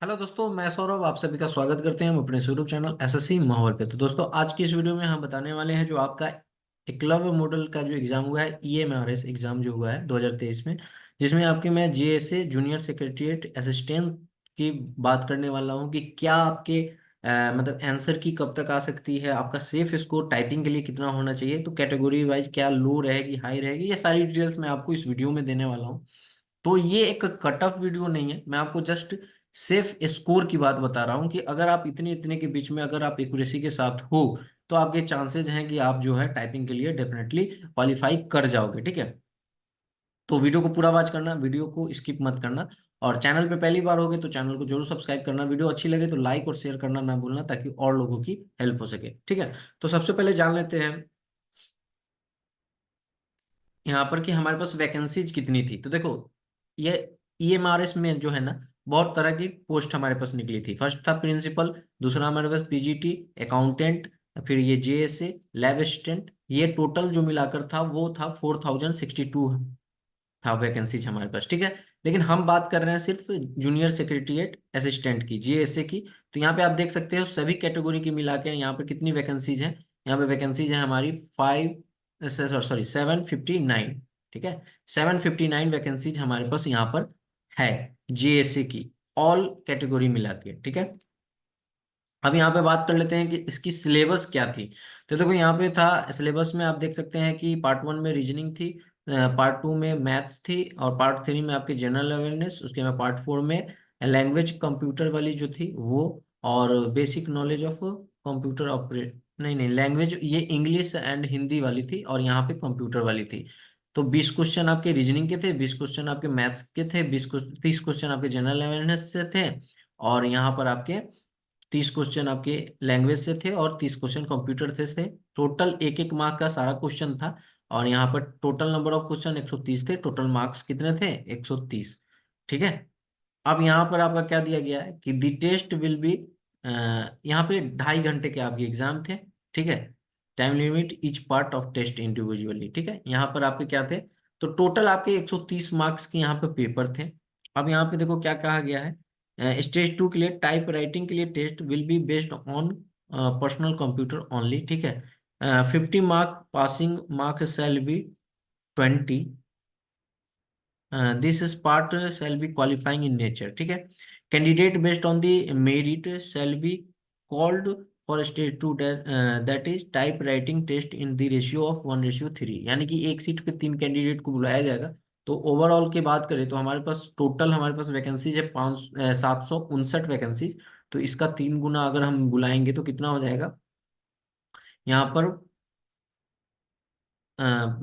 Hello दोस्तों, मैं सौरभ आप सभी का स्वागत करते हैं हम अपने यूट्यूब चैनल एसएससी माहौल पे। तो दोस्तों, आज की इस वीडियो में हम बताने वाले हैं जो आपका एकलव्य मॉडल का जो एग्जाम हुआ है, ईएमआरएस एग्जाम जो हुआ है 2023 में, जिसमें आपके मैं जीएसए जूनियर सेक्रेटरीट असिस्टेंट की बात करने वाला हूँ कि क्या आपके मतलब आंसर की कब तक आ सकती है, आपका सेफ स्कोर टाइपिंग के लिए कितना होना चाहिए, तो कैटेगरी वाइज क्या लो रहेगी हाई रहेगी, ये सारी डिटेल्स मैं आपको इस वीडियो में देने वाला हूँ। तो ये एक कट ऑफ वीडियो नहीं है, मैं आपको जस्ट सेफ स्कोर की बात बता रहा हूं कि अगर आप इतने इतने के बीच में अगर आप एक्यूरेसी के साथ हो तो आपके चांसेस हैं कि आप जो है टाइपिंग के लिए डेफिनेटली क्वालिफाई कर जाओगे। ठीक है, तो वीडियो को पूरा वॉच करना, वीडियो को स्किप मत करना। और चैनल पे पहली बार होगे तो चैनल को जरूर सब्सक्राइब करना, वीडियो अच्छी लगे तो लाइक और शेयर करना ना भूलना ताकि और लोगों की हेल्प हो सके। ठीक है, तो सबसे पहले जान लेते हैं यहाँ पर कि हमारे पास वैकेंसीज कितनी थी। तो देखो, ये ईएमआरएस में जो है ना, बहुत तरह की पोस्ट हमारे पास निकली थी। फर्स्ट था प्रिंसिपल, दूसरा हमारे पास पीजीटी, अकाउंटेंट, फिर ये जेएसए, लैब असिस्टेंट। ये टोटल जो मिलाकर था वो था 4062 था वैकेंसीज हमारे पास। ठीक है, लेकिन हम बात कर रहे हैं सिर्फ जूनियर सेक्रेटरीट असिस्टेंट की, जेएसए की। तो यहाँ पे आप देख सकते हो सभी कैटेगरी की मिला के यहाँ पर कितनी वैकेंसीज है। यहाँ पे वैकेंसीज है हमारी 759। ठीक है, 759 वैकेंसीज हमारे पास यहाँ पर है जेएसए की, ऑल कैटेगरी मिला के। ठीक है, अब यहाँ पे बात कर लेते हैं कि इसकी सिलेबस क्या थी। तो देखो, यहाँ पे था सिलेबस में आप देख सकते हैं कि पार्ट वन में रीजनिंग थी, पार्ट टू में मैथ्स थी, और पार्ट थ्री में आपके जनरल अवेयरनेस, उसके बाद पार्ट फोर में लैंग्वेज कंप्यूटर वाली जो थी वो, और basic knowledge of computer operate, नहीं नहीं, लैंग्वेज ये इंग्लिश एंड हिंदी वाली थी, और यहाँ पे कंप्यूटर वाली थी। तो 20 क्वेश्चन आपके रीजनिंग के थे, 20 क्वेश्चन आपके मैथ्स के थे, 30 क्वेश्चन आपके जनरल अवेयरनेस से थे, और यहाँ पर आपके 30 क्वेश्चन आपके लैंग्वेज से थे, और 30 क्वेश्चन कंप्यूटर से टोटल एक एक मार्क का सारा क्वेश्चन था। और यहाँ पर टोटल नंबर ऑफ क्वेश्चन 130 थे, टोटल मार्क्स कितने थे 130। ठीक है, अब यहाँ पर आपका क्या दिया गया है कि दी टेस्ट विल बी, यहाँ पे 2.5 घंटे के आपके एग्जाम थे। ठीक है, time limit each part of test individually. ठीक है, यहाँ पर आपके क्या थे, तो टोटल आपके 130 मार्क्स के यहाँ पे पेपर थे। अब यहाँ पे देखो क्या कहा गया है, स्टेज टू के लिए टाइप राइटिंग के लिए test will be based on personal computer only. ठीक है, 50 mark passing marks shall be 20, this is part shall be qualifying in nature. ठीक है, candidate based on the merit shall be called for stage two, that is type writing test in the ratio of 1:3, यानी कि एक seat पे 3 candidate को बुलाया जाएगा। तो ओवरऑल की बात करें तो हमारे पास टोटल हमारे पास वैकेंसीज है 759 वैकेंसीज। तो इसका 3 गुना अगर हम बुलाएंगे तो कितना हो जाएगा यहाँ पर,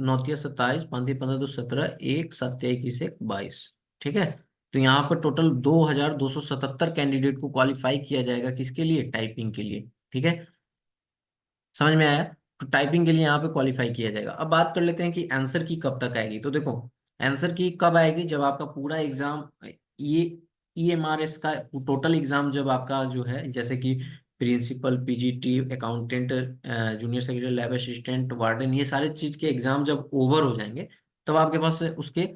9 × 27, 5 × 15, 2 × 17, 1 × 7, 21, 1 × 22। ठीक है, तो यहाँ पर टोटल 2277 कैंडिडेट को क्वालिफाई किया जाएगा, किसके लिए, टाइपिंग के लिए। ठीक है, समझ में आया। तो टाइपिंग के लिए यहाँ पे क्वालिफाई किया जाएगा। अब बात कर लेते हैं कि आंसर की कब तक आएगी। तो देखो, आंसर की कब आएगी, जब आपका पूरा एग्जाम, ये ईएमआरएस का टोटल एग्जाम जब आपका जो है, जैसे कि principal, PGT, accountant, junior secretary, lab assistant, warden, ये सारे चीज के एग्जाम जब ओवर हो जाएंगे, तब आपके पास उसके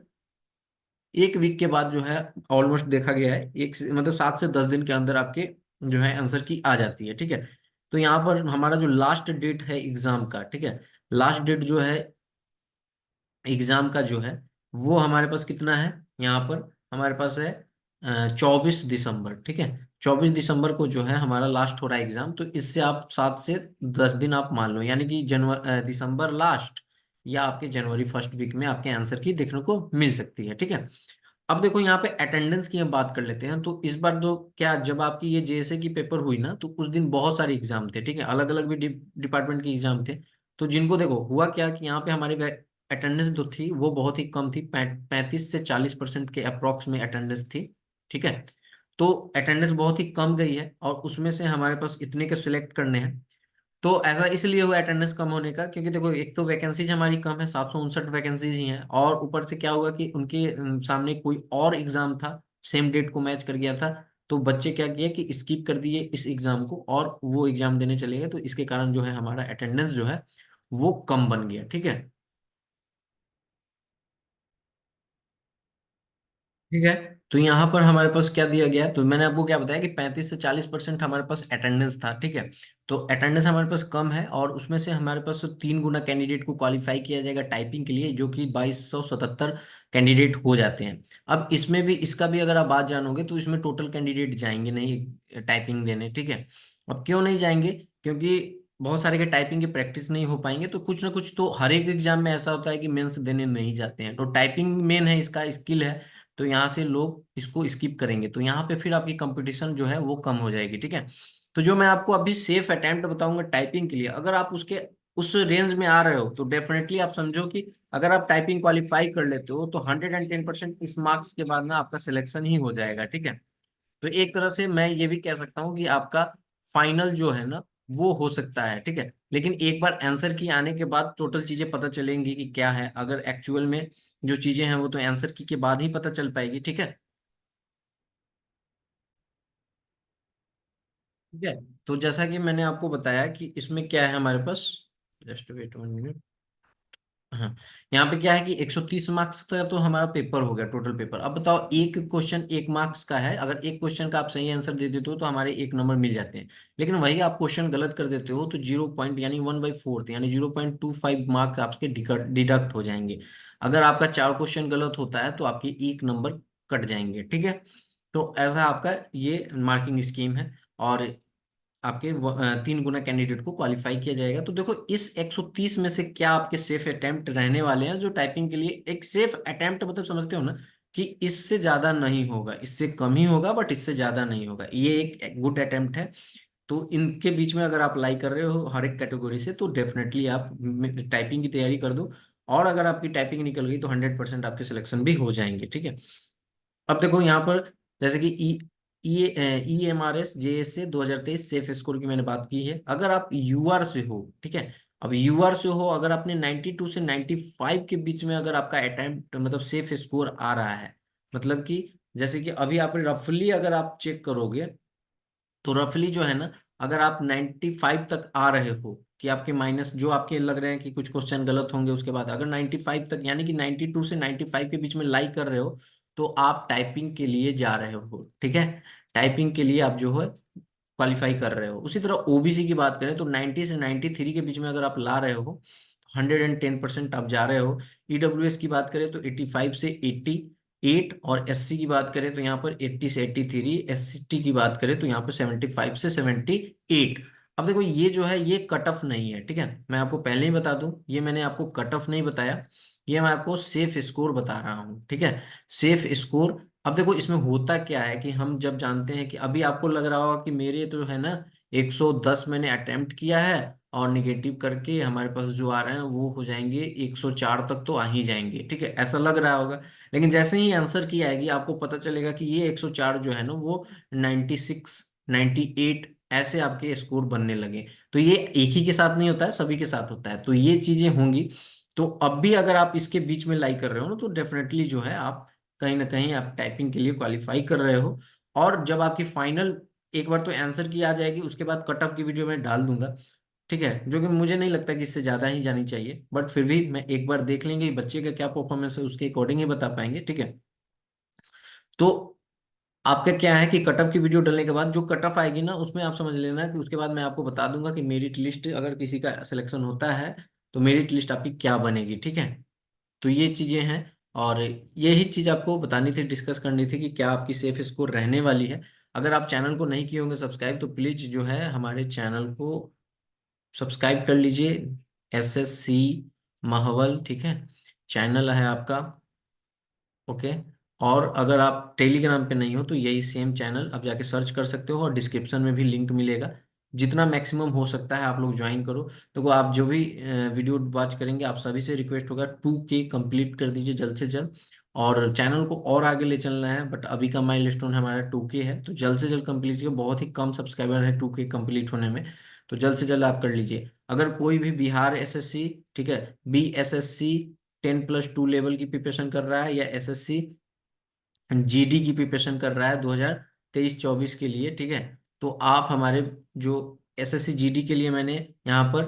1 वीक के बाद जो है, ऑलमोस्ट देखा गया है मतलब 7 से 10 दिन के अंदर आपके जो है आंसर की आ जाती है। ठीक है, तो यहाँ पर हमारा जो लास्ट डेट है एग्जाम का, ठीक है, लास्ट डेट जो है एग्जाम का जो है वो हमारे पास कितना है, यहाँ पर हमारे पास है 24 दिसंबर। ठीक है, 24 दिसंबर को जो है हमारा लास्ट हो रहा है एग्जाम। तो इससे आप 7 से 10 दिन आप मान लो, यानी कि दिसंबर लास्ट या आपके जनवरी फर्स्ट वीक में आपके आंसर की देखने को मिल सकती है। ठीक है, अब देखो यहाँ पे अटेंडेंस की हम बात कर लेते हैं। तो इस बार तो क्या, जब आपकी ये जेएसए की पेपर हुई ना, तो उस दिन बहुत सारे एग्जाम थे। ठीक है, अलग अलग भी डिपार्टमेंट के एग्जाम थे। तो जिनको देखो हुआ क्या कि यहाँ पे हमारी अटेंडेंस जो थी वो बहुत ही कम थी, 35 से 40% के अप्रोक्स में अटेंडेंस थी। ठीक है, तो अटेंडेंस बहुत ही कम गई है, और उसमें से हमारे पास इतने के सिलेक्ट करने हैं। तो ऐसा इसलिए हुआ अटेंडेंस कम होने का, क्योंकि देखो एक तो वैकेंसीज हमारी कम है, 759 वैकेंसीज ही हैं, और ऊपर से क्या हुआ कि उनके सामने कोई और एग्जाम था, सेम डेट को मैच कर गया था। तो बच्चे क्या किए कि स्किप कर दिए इस एग्जाम को और वो एग्जाम देने चले गए। तो इसके कारण जो है हमारा अटेंडेंस जो है वो कम बन गया। ठीक है, ठीक है, तो यहाँ पर हमारे पास क्या दिया गया है, तो मैंने आपको क्या बताया कि 35 से 40% हमारे पास अटेंडेंस था, ठीक है। तो अटेंडेंस हमारे पास कम है, और उसमें से हमारे पास तो 3 गुना कैंडिडेट को क्वालिफाई किया जाएगा टाइपिंग के लिए, जो कि 2277 कैंडिडेट हो जाते हैं। अब इसमें भी, इसका भी अगर आप बात जानोगे तो इसमें टोटल कैंडिडेट जाएंगे नहीं टाइपिंग देने, ठीक है। अब क्यों नहीं जाएंगे, क्योंकि बहुत सारे के टाइपिंग की प्रैक्टिस नहीं हो पाएंगे, तो कुछ ना कुछ तो हर एक एग्जाम में ऐसा होता है कि मेंस देने नहीं जाते हैं, तो टाइपिंग मेन है, इसका स्किल है। तो यहाँ से लोग इसको स्किप करेंगे, तो यहाँ पे फिर आपकी कंपटीशन जो है वो कम हो जाएगी, ठीक है। तो जो मैं आपको अभी सेफ अटेम्प्ट बताऊंगा टाइपिंग के लिए, अगर आप उसके उस रेंज में आ रहे हो तो डेफिनेटली आप समझो कि अगर आप टाइपिंग क्वालिफाई कर लेते हो तो 110% इस मार्क्स के बाद ना आपका सिलेक्शन ही हो जाएगा, ठीक है। तो एक तरह से मैं ये भी कह सकता हूँ कि आपका फाइनल जो है ना वो हो सकता है, ठीक है। लेकिन एक बार आंसर की आने के बाद टोटल चीजें पता चलेंगी कि क्या है, अगर एक्चुअल में जो चीजें हैं वो तो आंसर की के बाद ही पता चल पाएगी, ठीक है। ठीक है, तो जैसा कि मैंने आपको बताया कि इसमें क्या है हमारे पास, जस्ट वेट 1 मिनट। हाँ, यहाँ पे क्या है कि 130 मार्क्स का तो हमारा पेपर हो गया, टोटल पेपर। अब बताओ, एक क्वेश्चन 1 मार्क्स का है, अगर एक क्वेश्चन का आप सही आंसर दे देते हो तो हमारे 1 नंबर मिल जाते हैं। लेकिन वही आप क्वेश्चन गलत कर देते हो तो 0 पॉइंट यानी 1/4 यानी 0.25 मार्क्स आपके डिडक्ट हो जाएंगे। अगर आपका 4 क्वेश्चन गलत होता है तो आपके 1 नंबर कट जाएंगे, ठीक है। तो ऐसा आपका ये मार्किंग स्कीम है, और आपके 3 गुना कैंडिडेट को क्वालिफाई किया जाएगा। तो देखो, इस 130 में से क्या आपके सेफ अटेम्प्ट रहने वाले हैं, जो टाइपिंग के लिए एक सेफ अटेम्प्ट मतलब समझते हो ना, कि इससे ज्यादा नहीं होगा, इससे कम ही होगा, बट इससे ज्यादा नहीं होगा, ये एक गुड अटेम्प्ट है। तो इनके बीच में अगर आप अप्लाई कर रहे हो हर एक कैटेगरी से, तो डेफिनेटली आप टाइपिंग की तैयारी कर दो। और अगर आपकी टाइपिंग निकल गई तो 100% आपके सिलेक्शन भी हो जाएंगे, ठीक है। अब देखो यहाँ पर, जैसे कि EMRS JS से 2023 सेफ स्कोर की मैंने बात की है। अगर आप यूआर से हो, ठीक है, अब यूआर से हो, अगर आपने 92 से 95 के बीच में अगर आपका अटेम्प्ट मतलब सेफ स्कोर आ रहा है, मतलब कि जैसे कि अभी आप रफली अगर आप चेक करोगे तो रफली जो है ना, अगर आप 95 तक आ रहे हो, कि आपके माइनस जो आपके लग रहे हैं कि कुछ क्वेश्चन गलत होंगे, उसके बाद अगर 95 तक यानी कि 92 से 95 के बीच में लाई कर रहे हो, तो आप टाइपिंग के लिए जा रहे हो, ठीक है। टाइपिंग के लिए आप जो है क्वालिफाई कर रहे हो। उसी तरह ओबीसी की बात करें तो 90 से 93 के बीच में अगर आप ला रहे हो, 110% आप जा रहे हो। ईडब्ल्यूएस की बात करें तो 85 से 88, और एससी की बात करें तो यहाँ पर 80 से 83, एसटी की बात करें तो यहाँ पर 75 से 78। अब देखो, ये जो है ये कट ऑफ नहीं है, ठीक है। मैं आपको पहले ही बता दूं, ये मैंने आपको कट ऑफ नहीं बताया, ये मैं आपको सेफ स्कोर बता रहा हूँ, ठीक है। Safe score. अब देखो, इसमें होता क्या है कि हम जब जानते हैं कि अभी आपको लग रहा होगा कि मेरे तो है ना 110 मैंने अटेम्प्ट किया है, और निगेटिव करके हमारे पास जो आ रहे हैं वो हो जाएंगे 104 तक तो आ ही जाएंगे, ठीक है, ऐसा लग रहा होगा। लेकिन जैसे ही आंसर की आएगी आपको पता चलेगा कि ये 104 जो है ना वो 96, 98 ऐसे आपके स्कोर बनने लगे। तो ये एक ही के साथ नहीं होता है, सभी के साथ होता है, तो ये चीजें होंगी। तो अब भी अगर आप इसके बीच में लाई कर रहे हो ना, तो डेफिनेटली जो है आप कहीं ना कहीं आप टाइपिंग के लिए क्वालिफाई कर रहे हो। और जब आपकी फाइनल एक बार तो आंसर की आ जाएगी, उसके बाद कट ऑफ की वीडियो मैं डाल दूंगा, ठीक है, जो कि मुझे नहीं लगता कि इससे ज्यादा ही जानी चाहिए, बट फिर भी मैं एक बार देख लेंगे कि बच्चे का क्या परफॉर्मेंस है, उसके अकॉर्डिंग ही बता पाएंगे, ठीक है। तो आपका क्या है कि कट ऑफ की वीडियो डालने के बाद जो कट ऑफ आएगी ना, उसमें आप समझ लेना कि उसके बाद मैं आपको बता दूंगा कि मेरिट लिस्ट अगर किसी का सिलेक्शन होता है तो मेरिट लिस्ट आपकी क्या बनेगी, ठीक है। तो ये चीजें हैं, और यही चीज आपको बतानी थी, डिस्कस करनी थी कि क्या आपकी सेफ स्कोर रहने वाली है। अगर आप चैनल को नहीं किए होंगे सब्सक्राइब, तो प्लीज जो है हमारे चैनल को सब्सक्राइब कर लीजिए। SSC महावल, ठीक है, चैनल है आपका। ओके। और अगर आप टेलीग्राम पे नहीं हो तो यही सेम चैनल आप जाके सर्च कर सकते हो, और डिस्क्रिप्शन में भी लिंक मिलेगा। जितना मैक्सिमम हो सकता है आप लोग ज्वाइन करो। तो आप जो भी वीडियो वॉच करेंगे, आप सभी से रिक्वेस्ट होगा 2K कंप्लीट कर दीजिए जल्द से जल्द। और चैनल को और आगे ले चलना है, बट अभी का माइलस्टोन हमारा 2K है, तो जल्द से जल्द कंप्लीट कीजिए, बहुत ही कम सब्सक्राइबर है 2K कंप्लीट होने में। तो जल्द से जल्द आप कर लीजिए। अगर कोई भी बिहार SSC, ठीक है, BSSC 10+2 लेवल की प्रिपरेशन कर रहा है, या SSC GD की प्रिपरेशन कर रहा है 2023-24 के लिए, ठीक है, तो आप हमारे जो SSC GD के लिए मैंने यहाँ पर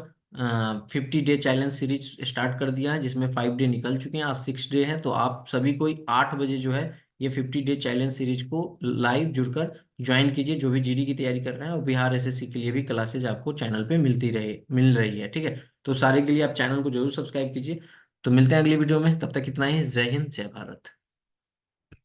50 डे चैलेंज सीरीज स्टार्ट कर दिया है, जिसमें 5 डे निकल चुके हैं, आज 6 डे है। तो आप सभी को 8 बजे जो है ये 50 डे चैलेंज सीरीज को लाइव जुड़कर ज्वाइन कीजिए। जो भी जीडी की तैयारी कर रहे हैं और बिहार एसएससी के लिए भी क्लासेज आपको चैनल पे मिल रही है, ठीक है। तो सारे के लिए आप चैनल को जरूर सब्सक्राइब कीजिए। तो मिलते हैं अगली वीडियो में, तब तक इतना ही। जय हिंद, जय भारत।